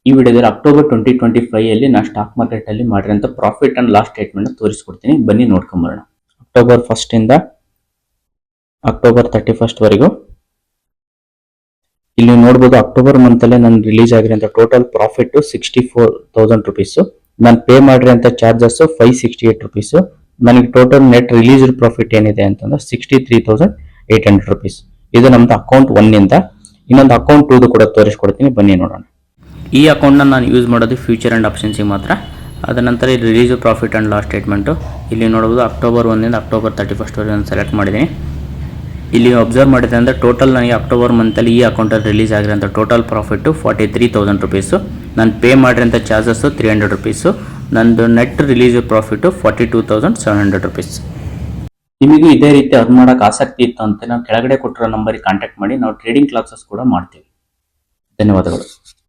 ಈ ವಿಡಿಯೋದಲ್ಲಿ ಅಕ್ಟೋಬರ್ 2025 ಅಲ್ಲಿ ನಾನು ಸ್ಟಾಕ್ ಮಾರ್ಕೆಟ್ ಅಲ್ಲಿ ಮಾಡಿರೋಂಥ ಪ್ರಾಫಿಟ್ ಅಂಡ್ ಲಾಸ್ ಸ್ಟೇಟ್ಮೆಂಟ್ ತೋರಿಸ್ಕೊಡ್ತೀನಿ. ಬನ್ನಿ ನೋಡ್ಕೊಂಬರೋಣ. ಅಕ್ಟೋಬರ್ 1 ಇಂದ ಅಕ್ಟೋಬರ್ 31 ವರೆಗೂ ಇಲ್ಲಿ ನೋಡಬಹುದು. ಅಕ್ಟೋಬರ್ ಮಂತ್ ಅಲ್ಲೇ ನಾನು ರಿಲೀಸ್ ಆಗಿರೋಂಥ ಟೋಟಲ್ ಪ್ರಾಫಿಟ್ 64,000 ರುಪೀಸ್. ನಾನು ಪೇ ಮಾಡಿರೋಂಥ ಚಾರ್ಜಸ್ 568 ರುಪೀಸ್. ನನಗೆ ಟೋಟಲ್ ನೆಟ್ ರಿಲೀಸ್ಡ್ ಪ್ರಾಫಿಟ್ ಏನಿದೆ ಅಂತಂದ್ರೆ 63,800 ರುಪೀಸ್. ಇದು ನಮ್ದು ಅಕೌಂಟ್ 1 ಇಂದ. ಇನ್ನೊಂದು ಅಕೌಂಟ್ 2 ಕೂಡ ತೋರಿಸ್ಕೊಡ್ತೀನಿ, ಬನ್ನಿ ನೋಡೋಣ. ಈ ಅಕೌಂಟ್ನ ನಾನು ಯೂಸ್ ಮಾಡೋದು ಫ್ಯೂಚರ್ ಆ್ಯಂಡ್ ಆಪ್ಷನ್ಸಿಗೆ ಮಾತ್ರ. ಅದ ನಂತರ ಇಲ್ಲಿ release profit and loss statement ಇಲ್ಲಿ ನೋಡ್ಬೋದು. ಅಕ್ಟೋಬರ್ 1 ಇಂದ ಅಕ್ಟೋಬರ್ 31 ವರೆಗೆ ನಾನು ಸೆಲೆಕ್ಟ್ ಮಾಡಿದ್ದೀನಿ. ಇಲ್ಲಿ ಅಬ್ಸರ್ವ್ ಮಾಡಿದೆ ಅಂದರೆ ಟೋಟಲ್ ನನಗೆ ಅಕ್ಟೋಬರ್ ಮಂತಲ್ಲಿ ಈ ಅಕೌಂಟಲ್ಲಿ ರಿಲೀಸ್ ಆಗಿರೋಂಥ ಟೋಟಲ್ ಪ್ರಾಫಿಟ್ಟು 43,000 ರುಪೀಸು. ನಾನು ಪೇ ಮಾಡಿರೋಂಥ ಚಾರ್ಜಸ್ಸು 300 ರುಪೀಸು. ನಂದು ನೆಟ್ ರಿಲೀಸ್ ಪ್ರಾಫಿಟ್ಟು 42,700 ರುಪೀಸ್. ನಿಮಗೂ ಇದೇ ರೀತಿ ಅರ್ನ್ ಮಾಡೋಕ್ಕೆ ಆಸಕ್ತಿ ಇತ್ತು ಅಂತ ನಾವು ಕೆಳಗಡೆ ಕೊಟ್ಟಿರೋ ನಂಬರಿಗೆ ಕಾಂಟ್ಯಾಕ್ಟ್ ಮಾಡಿ. ನಾವು ಟ್ರೇಡಿಂಗ್ ಕ್ಲಾಸಸ್ ಕೂಡ ಮಾಡ್ತೀವಿ. ಧನ್ಯವಾದಗಳು.